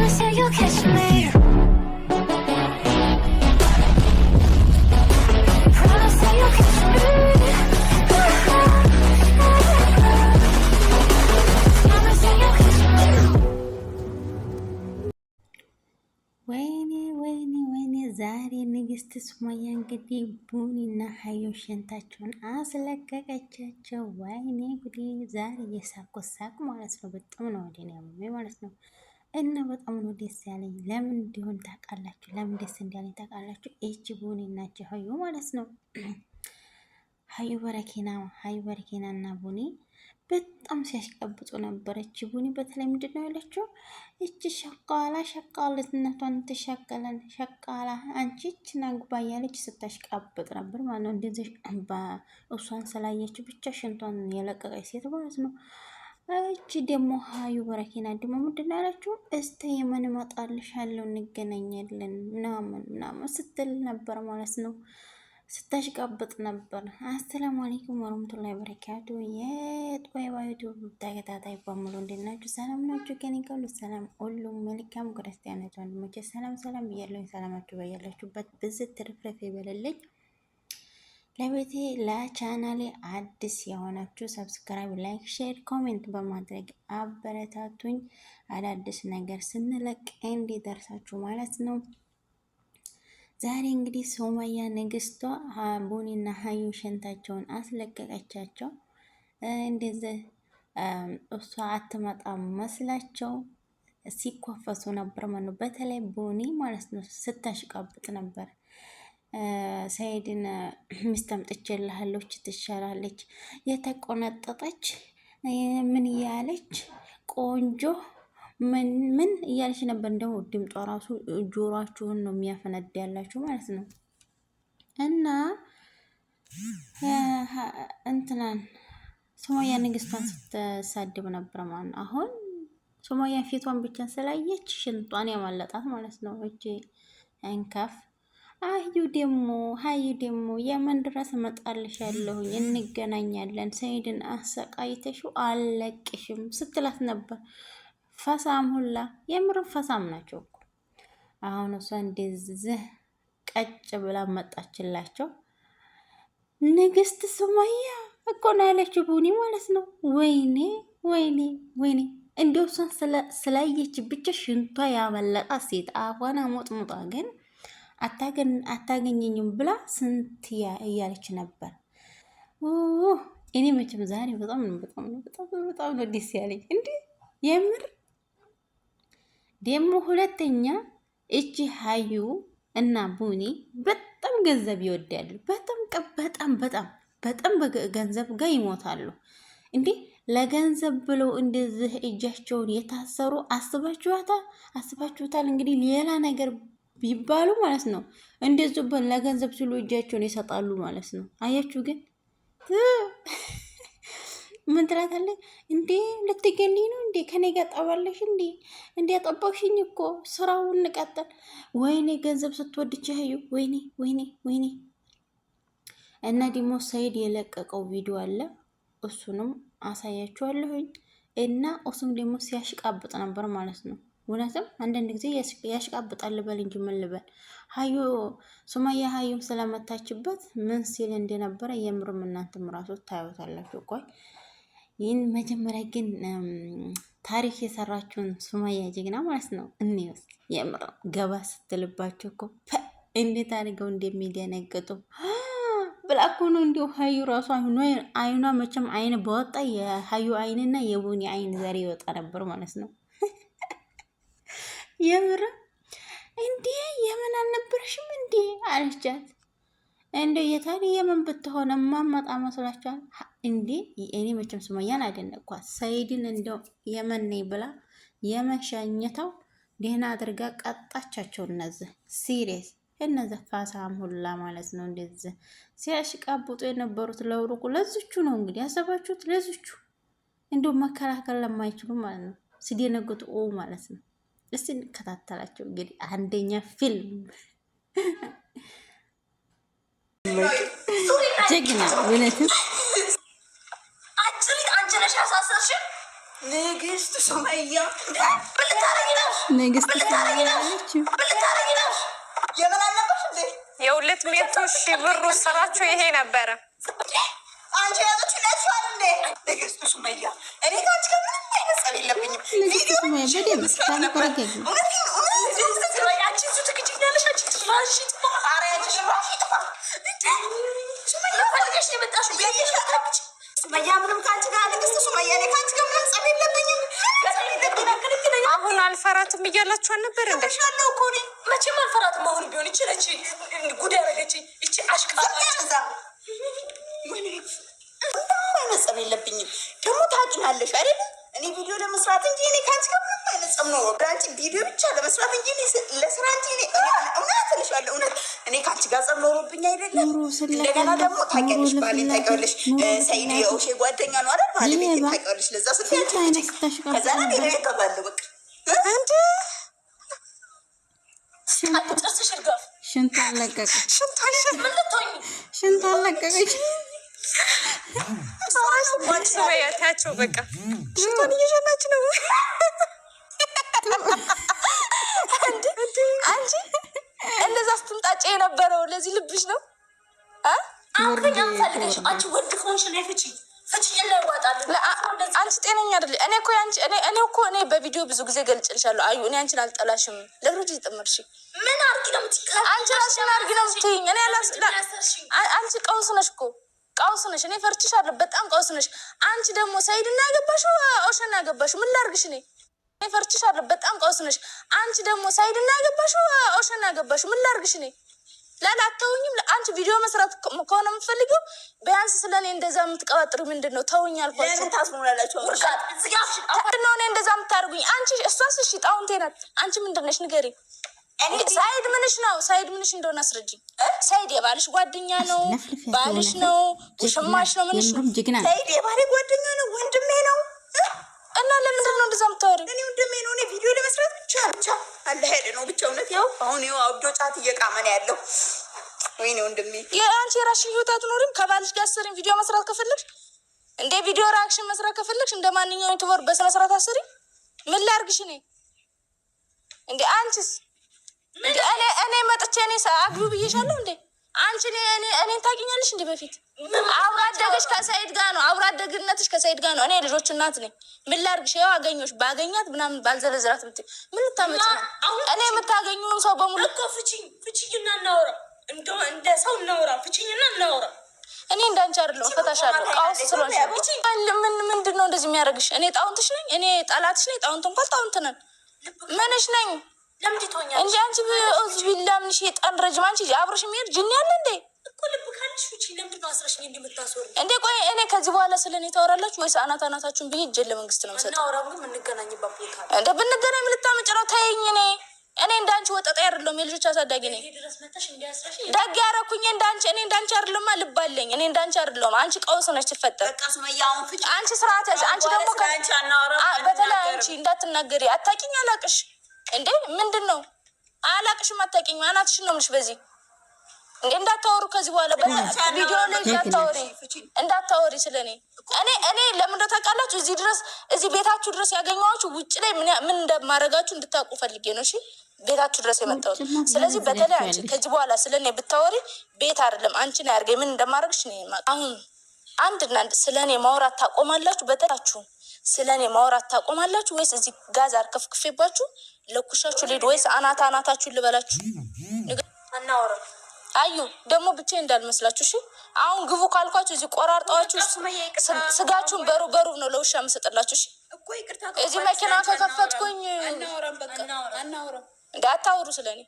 Promise that you'll catch me. Promise that you'll catch me. Promise that you'll catch me. ወይኔ ዛሬ ንግስት ሱመያ እንግዲህ ቡኒና ሀዩ ሽንታቸውን አስለቀቀቻቸው። ወይኔ ጉዴ! ዛሬ የሳቅኩት ሳቅ ማለት ነው። በጣም ነው ወደ ያመመኝ ማለት ነው። እና በጣም ነው ደስ ያለኝ። ለምን እንዲሆን ታውቃላችሁ? ለምን ደስ እንዳለኝ ታውቃላችሁ? እቺ ቡኒና እቺ ሀዩ ማለት ነው። ሀዩ በረኪና እና ቡኒ በጣም ሲያሽቀብጡ ነበረች። ቡኒ በተለይ ምንድን ነው ያለችው? እቺ ሸቃልነቷን ትሸቀለን ሸቃላ አንቺ እችን አግባ እያለች ስታሽቀብጥ ነበር ማለት ነው። እንደዚህ እሷን ስላየች ብቻ ሽንቷን የለቀቀች ሴት ማለት ነው። እቺ ደግሞ ሀዩ በረኪና ደግሞ ምንድን ነው ያለችው? እስተ የመን እመጣልሻለሁ እንገናኛለን ምናምን ስትል ነበር ማለት ነው። ስታሽቃብጥ ነበር። አሰላሙ አለይኩም ወራህመቱላሂ ወበረካቱ። የጦይባ ዩቲዩብ ተከታታይ በሙሉ እንዴት ናችሁ? ሰላም ናችሁ? ከኔ ጋር ሁሉ ሰላም ሁሉም መልካም። ክርስቲያኖች ወንድሞቼ ሰላም ብያለሁኝ። ሰላማችሁ በያላችሁበት ብዝት ትርፍርፍ ይበልልኝ። ለቤቴ ለቻናሌ አዲስ የሆናችሁ ሰብስክራይብ፣ ላይክ፣ ሼር፣ ኮሜንት በማድረግ አበረታቱኝ። አዳዲስ ነገር ስንለቅ እንዲደርሳችሁ ማለት ነው። ዛሬ እንግዲህ ሱመያ ንግስቷ ቡኒና ሀዩ ሽንታቸውን አስለቀቀቻቸው። እንደዚህ እሷ አትመጣም መስላቸው ሲኮፈሱ ነበር ማለት ነው። በተለይ ቡኒ ማለት ነው ስታሽቃብጥ ነበር። ሰይድን ሚስት አምጥቼልሃለሁ ትሻላለች፣ የተቆነጠጠች ምን እያለች ቆንጆ ምን እያለች ነበር። እንደው ድምጧ ራሱ ጆሮአችሁን ነው የሚያፈነዳ ያላችሁ ማለት ነው። እና እንትናን ሱመያ ንግስቷን ስትሳድብ ነበር ማለት ነው። አሁን ሱመያ ፊቷን ብቻ ስላየች ሽንጧን ያማለጣት ማለት ነው። እጄ እንከፍ ሀዩ ደግሞ የመን ድረስ እመጣልሻለሁኝ እንገናኛለን፣ ሰይድን አሰቃይተሽው አልለቅሽም ስትላት ነበር። ፈሳም ሁላ የምርም ፈሳም ናቸው እኮ። አሁን እሷ እንደዚህ ቀጭ ብላ መጣችላቸው። ንግስት ሱመያ እኮ ነው ያለችው ቡኒ ማለት ነው። ወይኔ እንደው እሷን ስላየች ብቻ ሽንቷ ያመለጣ ሴት አፏን አሞጥሙጣ ግን አታገኘኝም ብላ ስንት እያለች ነበር። እኔ መቼም ዛሬ በጣም ነው ደስ ያለኝ እንዴ የምር። ደግሞ ሁለተኛ እቺ ሀዩ እና ቡኒ በጣም ገንዘብ ይወዳሉ። በጣም ገንዘብ ጋር ይሞታሉ እንዴ። ለገንዘብ ብለው እንደዚህ እጃቸውን የታሰሩ አስባችሁታል? እንግዲህ ሌላ ነገር ቢባሉ ማለት ነው እንደዚህ ለገንዘብ ሲሉ እጃቸውን ይሰጣሉ ማለት ነው። አያችሁ ግን ምን ትላታለች እንዴ? ልትገሊኝ ነው እንዴ? ከኔ ጋር ጠባለሽ እንዴ? እንዴ ጠባሽኝ እኮ ስራውን እንቀጥል። ወይኔ ገንዘብ ስትወድች ሀዩ ወይኔ። እና ደግሞ ሰይድ የለቀቀው ቪዲዮ አለ፣ እሱንም አሳያችኋለሁኝ። እና እሱም ደግሞ ሲያሽቃብጥ ነበር ማለት ነው። እውነትም አንዳንድ ጊዜ ያሽቃብጣል ልበል እንጂ ምን ልበል። ሱመያ ሀዩም ስለመታችበት ምን ሲል እንደነበረ የምርም እናንተም ራሱ ታዩታላችሁ። ቆይ ይህን መጀመሪያ ግን ታሪክ የሰራችውን ሱመያ ጀግና ማለት ነው እኔስ የምር ገባ ስትልባቸው እኮ እንዴት አድርገው እንደሚደነግጡ ብላኩ ነው። እንዲሁ ሀዩ ራሱ አይኗ መቼም አይን በወጣ የሀዩ አይንና የቡኒ አይን ዛሬ ይወጣ ነበር ማለት ነው። የምር እንዴ የምን አልነበረሽም እንዴ አለቻት። እንደ የታሪ የምን ብትሆነ ማመጣ መስላችኋል እንዴ? እኔ መቼም ሱመያን አደነቅኳት። ሰይድን እንደው የመን ነኝ ብላ የመሸኘታው ደህና አድርጋ ቀጣቻቸው። እነዚህ ሲሪየስ እነዚህ ፋሳም ሁላ ማለት ነው እንደዚህ ሲያሽቃብጡ የነበሩት ለውሩቁ ለዝቹ ነው እንግዲህ ያሰባችሁት። ለዝቹ እንደው መከላከል ለማይችሉ ማለት ነው ሲደነግጡ ማለት ነው። እስቲ እንከታተላቸው እንግዲህ አንደኛ ፊልም ጀግና እውነትም አጭሪት አንቺ ነሽ ያሳሰርሽ ንግስት ሱመያ ብልታረጊ ነው ንግስት ታያለች የመናነበሽ እንዴ የ200,000 ብሩ ስራችሁ ይሄ ነበረ። አንቺ ያለች ለሷል እንዴ ንግስት ሱመያ እኔ ካንቺ ከምንም አይነት ጸብ የለብኝም። ንግስት ሱመያ በደምብ ታንቀረገግ ሱመያ ምንም ካንቺ ጋር ንግስት ሱመያ እኔ ካንቺ ጋር ምንም ጸብ የለብኝም። አሁን አልፈራትም እያላችሁ አልነበር እንዴ? ሻለው እኮ እኔ መቼም አልፈራትም። አሁን ቢሆን ይችላል ጉድ ያደረገች ይቺ አሽቃባጭ ምን አይነት ጸብ የለብኝም። ደግሞ ታውቂናለሽ አይደል? እኔ ቪዲዮ ለመስራት እንጂ እኔ ካንቺ ጋር ምንም አይነት ጸብ ነው። አንቺ ቪዲዮ ብቻ ለመስራት እንጂ ለስራ እንጂ እውነት እልሻለሁ፣ እውነት እኔ ካንቺ ጋር ጸብ ኖሮብኝ አይደለም። እንደገና ደግሞ ታውቂያለሽ፣ ባሌን ታውቂያለሽ፣ ሰይድ የውሼ ጓደኛ ነው አይደል? ባለቤቴ ታውቂያለሽ። ለዛ ስትያለሽ ከዛ ነው ሌላ ይገባለሁ። በቃ እንዴ ጥርስሽ እርጋፍ ሽንቷ አለቀቀ፣ ሽንቷ አለቀቀች። ሰውያታቸው በቃ ሽንቷን እየሸናች ነው። አንቺ እንደዛ ስትንጣጭ የነበረው ለዚህ ልብሽ ነው። አሁን ፈልገሽ አንቺ ወድ ከሆንሽ ላይ ፍቺ አንቺ ጤነኛ አይደለ። እኔ እኮ እኔ በቪዲዮ ብዙ ጊዜ ገልጭልሻለሁ። አዩ እኔ አንቺን አልጠላሽም። ለሩጂ ጥምርሽ ምን አርጊ ነው የምትይኝ? አንቺ ራስሽን አርጊ ነው የምትይኝ። እኔ አንቺ ቀውስ ነሽ እኮ ቀውስ ነሽ። እኔ ፈርችሻለሁ፣ በጣም ቀውስ ነሽ። አንቺ ደግሞ ሰይድና ያገባሽው ኦሸና ያገባሽው ምን ላርግሽ? እኔ ፈርችሻለሁ፣ በጣም ቀውስ ነሽ። አንቺ ደግሞ ሰይድና ያገባሽው ኦሸና ያገባሽው ምን ላርግሽ? እኔ ላላተውኝም። አንቺ ቪዲዮ መስራት ከሆነ የምትፈልጊው ቢያንስ ስለኔ እንደዛ የምትቀባጥሩ ምንድን ነው? ተውኝ አልኳችሁ። ለምን ታስሙላላችሁ? ነው እኔ እንደዛ የምታደርጉኝ? አንቺ እሷስ እሺ ጣውንቴ ናት። አንቺ ምንድን ነሽ ንገሪኝ። ሳይድ ምንሽ ነው? ሳይድ ምንሽ እንደሆነ አስረጅኝ። ሳይድ የባልሽ ጓደኛ ነው? ባልሽ ነው? ውሽማሽ ነው? ምንሽ ነው? ሳይድ የባሌ ጓደኛ ነው፣ ወንድሜ ነው። እና ለምንድን ነው እንደዛ የምታወሪው? እኔ ወንድሜ ነው። እኔ ቪዲዮ ለመስራት ብቻ አለ ሄደ ነው ብቻ። እውነት ያው አሁን ይኸው አብዶ ጫት እየቃመ ነው ያለው። ወይኔ ወንድሜ የአንቺ የራስሽን ህይወት አትኖሪም? ከባልሽ ጋር አሰሪም ቪዲዮ መስራት ከፈለግሽ እንደ ቪዲዮ ሪአክሽን መስራት ከፈለግሽ እንደ ማንኛውም ዩቲዩበር በስነ ስርዓት አሰሪ። ምን ላርግሽ እኔ እንዴ? አንቺስ እኔ መጥቼ እኔ አግቡ ብዬሻለሁ እንዴ? አንቺ እኔን ታውቂኛለሽ እንዴ? በፊት አብሮ አደግሽ ከሰይድ ጋር ነው። አብሮ አደግነትሽ ከሰይድ ጋር ነው። እኔ ልጆች እናት ነኝ። ምን ላርግሽ? ያው አገኘሁሽ። ባገኛት ምናምን ባልዘለዝራት ብትይ ምን ልታመጪ ነው? እኔ የምታገኙን ሰው በሙሉ እኮ ፍቺኝና እናውራ፣ እንደ ሰው እናውራ፣ ፍቺኝና እናውራ። እኔ እንዳንቺ አይደለሁም። ፈታሻለሁ። ቃውስ ስለሆንሽ ምንድን ነው እንደዚህ የሚያደርግሽ? እኔ ጣውንትሽ ነኝ? እኔ ጠላትሽ ነኝ? ጣውንት እንኳን ጣውንት ነን። ምንሽ ነኝ እንጂ አንቺ በኦዝ ቢላ ምን ሸይጣን ረጅም አንቺ አብረሽ የሚሄድ ጅን ያለ እንዴ እኮ ልብ ካለሽ ውጪ ለምንድን ነው አስረሽኝ እንደምታስወሪ እንዴ? ቆይ እኔ ከዚህ በኋላ ስለኔ ታወራላችሁ ወይስ አናታችሁን ብሄድ ጀለ መንግስት ነው ሰጠ? እናወራም ግን የምንገናኝበት ቦታ እንደ ብንገናኝ ምን ልታመጭ ነው? ተይኝ። እኔ እንዳንቺ ወጣጣ አይደለም፣ የልጆች አሳዳጊ ነኝ። ደግ ያረኩኝ እንዳንቺ እኔ እንዳንቺ አይደለም፣ ልብ አለኝ። እኔ እንዳንቺ አይደለም። አንቺ ቀውስ ነሽ ትፈጠር። አንቺ ስርዓት ያዝ። አንቺ ደግሞ በተለይ አንቺ እንዳትናገሪ። አታውቂኝ፣ አላቅሽ እንዴ ምንድን ነው? አላቅሽም፣ አታውቂኝ። አናትሽን ነው የምልሽ። በዚህ እንዴ እንዳታወሩ ከዚህ በኋላ ቪዲዮ ላይ እንዳታወሪ ስለኔ። እኔ ለምን ታውቃላችሁ? እዚህ ቤታችሁ ድረስ ያገኘኋችሁ ውጭ ላይ ምን እንደማደርጋችሁ እንድታውቁ ፈልጌ ነው። እሺ ቤታችሁ ድረስ የመጣሁት። ስለዚህ በተለይ አንቺ ከዚህ በኋላ ስለኔ ብታወሪ ቤት አይደለም አንቺን ያርገኝ ምን እንደማደርግሽ ነው። አሁን አንድና አንድ ስለኔ ማውራት ታቆማላችሁ። በተላችሁ ስለኔ ማውራት ታቆማላችሁ ወይስ እዚህ ጋዝ አርከፍክፌባችሁ ለኩሻችሁ ልሂድ ወይስ አናታችሁን ልበላችሁ? አናወራ አዩ ደግሞ ብቻ እንዳልመስላችሁ። እሺ አሁን ግቡ ካልኳችሁ እዚህ ቆራርጣችሁ ስጋችሁን በሩ ነው ለውሻ የምሰጥላችሁ። እሺ እዚህ መኪና ከከፈትኩኝ እንዳታወሩ ስለኔ።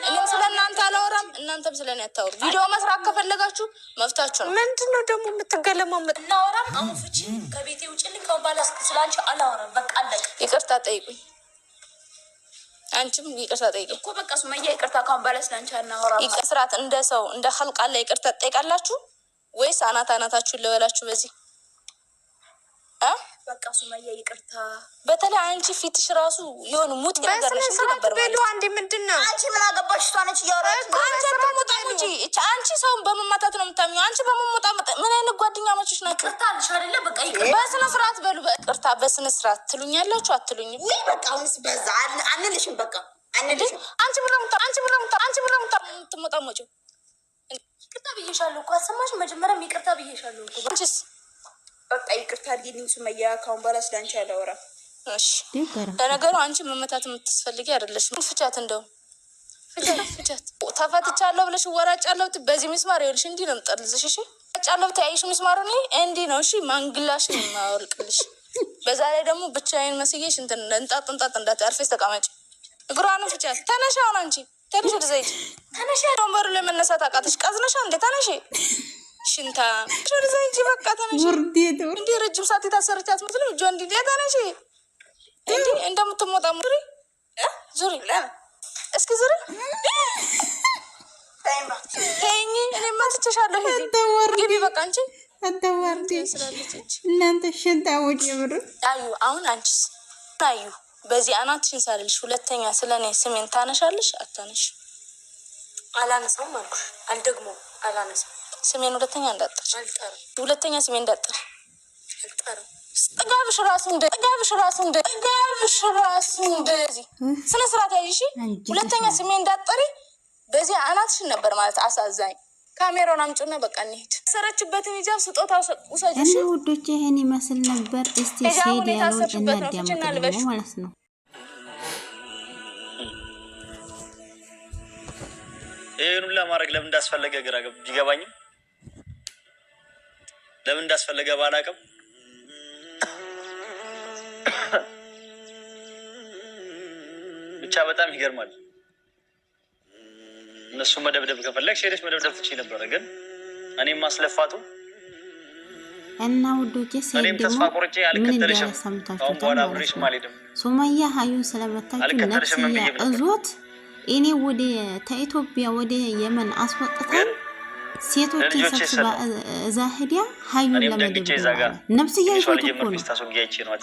እኔም ስለ እናንተ አላወራም፣ እናንተም ስለኔ አታወሩ። ቪዲዮ መስራት ከፈለጋችሁ መፍታችሁ ነው። ምንድን ነው ደግሞ የምትገለማመጥ? እናወራም። አሁን ፍቺ ከቤቴ ውጭልኝ። ከባላ ስላንቺ አላወራም። በቃ አለቀ። ይቅርታ ጠይቁኝ። አንቺም ይቅርታ ጠይቂ እኮ በቃ ሱመያ ይቅርታ ካሁን በኋላ ስላንቺ አናወራም። ይቅርታት እንደ ሰው እንደ ኸልቃላ ይቅርታ ትጠይቃላችሁ ወይስ አናታችሁን ልበላችሁ? በዚህ በቃ ሱመያ ይቅርታ። በተለይ አንቺ ፊትሽ ራሱ የሆነ ሙት ነገር ነሽ ነበር ማለት አንዴ ምንድን ነው አንቺ ምን አገባሽ? ታነች ያወራች አንቺ በመጣሙጂ አንቺ ሰውን በመማታት ነው የምታምኚው። አንቺ በመሞጣመጥ ምን አይነት ጓደኛ ማቾች ናቸው? ታልሽ አይደለ? በቃ ይቅርታ በስነ ስርዓት በሉ። በቅርታ በስነ ስርዓት ትሉኛላችሁ አትሉኝም? ወይ በቃ አሁንስ በዛ አንልሽ አነደሽም በቃ አነደሽም። አንቺ ምራምታ ይቅርታ ብዬሻለሁ እኮ አሰማሽም? መጀመሪያም ይቅርታ ብዬሻለሁ እኮ። አንቺስ በቃ ይቅርታ አድርጊልኝ ሱመያ፣ ካሁን በኋላ ስላንቺ አላወራም። እሺ ለነገሩ አንቺ መመታት የምትስፈልጊ አይደለሽም። ፍቻት፣ እንደውም ፍቻት። ተፈትቻለሁ ብለሽ ወራጫለሁ። በዚህ ሚስማር ይኸውልሽ እንዲህ ነው የምጠልዝሽ። እሺ ወራጫለሁ ብታይሽ ሚስማሩ እኔ እንዲህ ነው። እሺ ማንግላሽ ነው የማወልቅልሽ። በዛ ላይ ደግሞ ብቻዬን መስዬሽ እንትን እንጣጥ እንዳታርፈሽ ተቀመጪ። እግሯንም ፍቻት። ተነሽ አሁን አንቺ ተነሽ፣ ወደ ዘይት ተነሽ። ወንበሩ ላይ መነሳት አቃተሽ? ቀዝነሻ እንዴ? ተነሽ ሽንታ፣ ወደ ዘይት በቃ ተነሽ። እንዴ ረጅም ሰዓት የታሰረች አትመስልም? እጇ እንዲ ተነሽ። እንዲ እንደምትሞጣ ዙሪ፣ እስኪ ዙሪ። ተይኝ፣ እኔማ ትቼሻለሁ። ግቢ በቃ አንቺ አታዋርዴ እናንተ ሽንታዎች የምር አዩ። አሁን አንቺስ አዩ በዚህ አናትሽን ሳልልሽ ሁለተኛ ስለኔ ስሜን ታነሻለሽ? አታነሽ? አላነሳውም አልኩሽ። አልደግሞም፣ አላነሳም። ስሜን ሁለተኛ እንዳጠር፣ አልጠርም። ሁለተኛ ስሜን እንዳጠር፣ አልጠርም። ጥጋብሽ ራሱ እንደዚህ ስነ ስርዓት ያይሽ። ሁለተኛ ስሜን እንዳጠሪ በዚህ አናትሽን ነበር ማለት አሳዛኝ። ካሜራውን አምጪና በቃ እንሂድ። ሰረችበትን ሂጃብ ስጦታ ውሰጂ እና ውዶቼ ይሄን ይመስል ነበር። እስቲ ሴድ ያለው እናዳምጥ ማለት ነው። ይሄን ሁላ ማድረግ ለምን እንዳስፈለገ ግራ ቢገባኝም ለምን እንዳስፈለገ ባላውቅም ብቻ በጣም ይገርማል። እነሱ መደብደብ ከፈለግሽ ሄደሽ መደብደብ ትችይ ነበረ፣ ግን እኔም ማስለፋቱ እና ውዶቼ ሴት ደግሞ ምን እንዳሰምታችሁ አሁን በኋላ አብሬሽ ማልሄድም ሱመያ ሀዩን ስለመታችሁ ነፍስያ እዞት እኔ ወደ ኢትዮጵያ ወደ የመን አስወጥተን ሴቶችን ሰብስባ እዛ ሄዲያ ሀዩን ለመደብደብ ነፍስያ ይዞት እኮ ነው።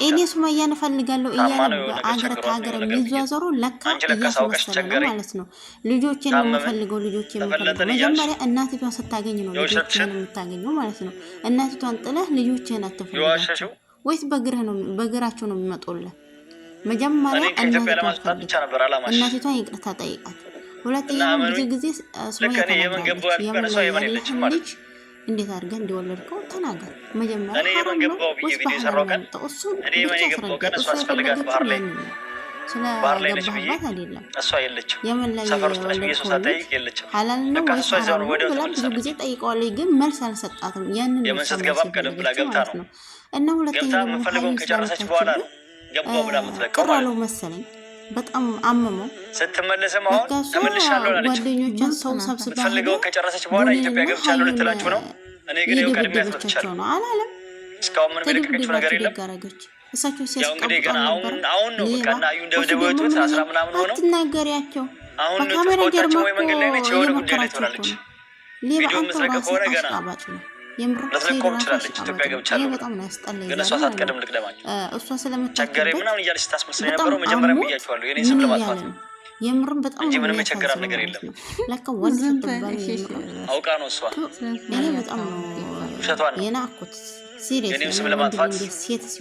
እኔ ሱመያን እፈልጋለሁ እያለ አገር ከሀገር የሚዟዟሩ ለካ እያስመሰለ ነው ማለት ነው። ልጆችን ነው የምፈልገው፣ ልጆች የምፈልገው። መጀመሪያ እናቲቷን ስታገኝ ነው ልጆችን የምታገኘው ማለት ነው። እናቲቷን ጥለህ ልጆችን አትፈልጋቸው ወይስ በእግራቸው ነው የሚመጡልህ? መጀመሪያ እናቲቷን ይቅርታ ጠይቃት። ሁለተኛ ብዙ ጊዜ ሱመያ ልጅ እንዴት አድርገህ እንደወለድከው ተናገር። መጀመሪያ ስለገባህባት አይደለም የመን ላይ የወለድከው ሀላል ነው ወይስ ሐራም ነው ብላ ብዙ ጊዜ ጠይቀዋለች፣ ግን መልስ አልሰጣትም። ያንን ማለት ነው። እና ሁለተኛ ደግሞ ቅር አለው መሰለኝ፣ በጣም አመመው። ስትመለስም አሁን ተመልሻለሁ አለች። ጓደኞቿን ሰው ሰብስባ ፈልገው ከጨረሰች በኋላ ኢትዮጵያ ገብቻለሁ ልትላችሁ ነው። እኔ ግን ቀድሜያት መጥቻለሁ ነው አላለም። እስካሁን ምን የለቀቀችው ነገር የለም። እሳቸው ያው እንግዲህ ገና አሁን ነው በቃ እና አዩ እንደወጡት 10 ምናምን ሆነው አትናገሪያቸው። አሁን በካሜራ ጀርባ ወይ መንገድ ላይ ነች የሆነ ጉዳይ ላይ ትሆናለች። ሌባ አንተ ከሆነ ገና ለተለቆም ትችላለች። ኢትዮጵያ ገብቻለሁ በጣም ነው ያስጠላኝ። ግን እሷ ሳትቀደም ልቅደማኝ እሷ ስለምታከብር ቸገረኝ ምናምን እያለች ስታስመስል የነበረው መጀመሪያ ብያቸዋለሁ። የኔ ስም ለማጥፋት ነው የምርም በጣም እንጂ ምንም የቸገራት ነገር የለም። ለካ ወንድ ስትባል አውቃ ነው እሷ። እኔ በጣም ነው ውሸቷን ነው የናኩት። ሲሪየስ የኔ ስም ለማጥፋት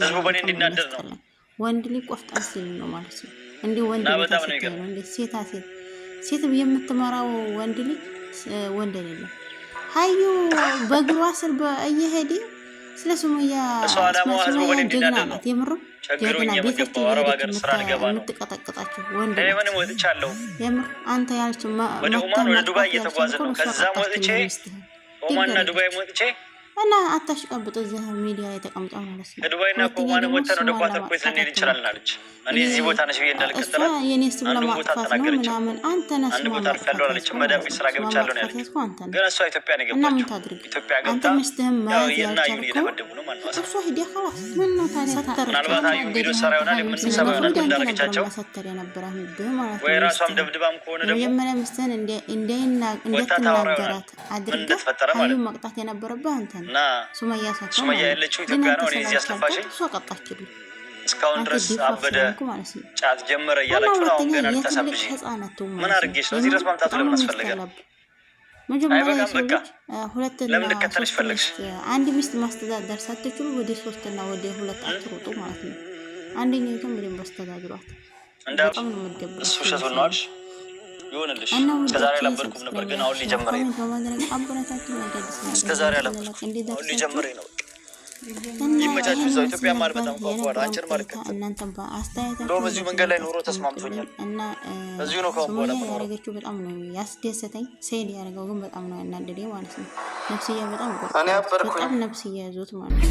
ህዝቡ በእኔ እንዲናደር ነው። ወንድ ልጅ ቆፍጣን ሲል ነው ማለት ነው። እንዴ ወንድ በጣም ነው ነው እንዴ ሴት የምትመራው ወንድ ልጅ ወንድ አይደለም። ሀዩ በእግሯ ስር እየሄደ ስለ ሱመያ ጀግና ናት። የምር ጀግና ቤታቸው የምትቀጠቅጣቸው ወንድ የምር አንተ ያልችው ወደ ዱባይ እየተጓዝን ነው። ከዛም ወጥቼ ኦማንና ዱባይ ወጥቼ እና አታሽቀብጡ እዚህ ሚዲያ ላይ ተቀምጠው ማለት ነው። ዱባይና ኦማን ወጥተን ወደ ኳተር ኮይት ልንሄድ እንችላለን አለች። እኔ እዚህ ቦታ ነሽ ብዬ እንዳልከተላት የኔ ስም ለማጥፋት ነው ምናምን አንተ ነህ አንድ ቦታ አርፌያለሁ አለች። መዳም ቤት ስራ ገብቻለሁ ነው ያለች። ግን እሷ ኢትዮጵያ ነው የገባችው። ኢትዮጵያ ገብታ ያው አዩን እየደበደቡ ነው ማለት ነው። እሷ ሂዲያ خلاص ምን ነው ታዲያ ሰተር ምናልባት አዩ ቪዲዮ ሰራ ይሆናል የምንሰማው ነገር እንዳረገቻቸው ሰተር የነበረው ማለት ነው። ወይ ራሷም ደብድባም ከሆነ ደግሞ የመጀመሪያ ሚስትህን እንደትናገራት አድርገህ አዩ መቅጣት የነበረብህ አንተ ነህ። ሱመያ ያለችው ኢትዮጵያ ነው። እኔ እዚህ አስለፋሽኝ እስካሁን ድረስ አበደ ጫት ጀመረ እያላችሁ ነው። አሁን ገና ልታሳብሽ ምን አድርጌሽ ነው? እዚህ ድረስ ማምጣቱ ለምን አስፈለገ? መጀመሪያ በቃ ለምን ልከተልሽ ፈለግሽ? አንድ ሚስት ማስተዳደር ሳትችሉ ወደ 3 እና ወደ 2 አትሮጡ ማለት ነው። አንደኛይቱን በደንብ አስተዳድሯት። በጣም ነው የምትደብረው። እሱ ውሸት ነው አልሽ ይሆንልሽ። እስከዛሬ አላበርኩም ነበር ግን አሁን ሊጀምረኝ ነው። በማድረግ አበረታችሁ አዳዲስ ነገር እስከዛሬ አላበርኩም አሁን ሊጀምረኝ ነው። ይመቻችሁ። እዛው ኢትዮጵያ ማለት በጣም ቋቋራ አንቺን ማለት እናንተ በአስተያየታችሁ እንደውም እዚሁ መንገድ ላይ ኖሮ ተስማምቶኛል እና እዚሁ ነው ካሁን በኋላ ያደረገችው በጣም ነው ያስደሰተኝ። ሰይድ ያደረገው ግን በጣም ነው ያናደደኝ ማለት ነው። ነፍስያ በጣም እኔ አበርኩኝ በጣም ነፍስያ ያዙት ማለት ነው።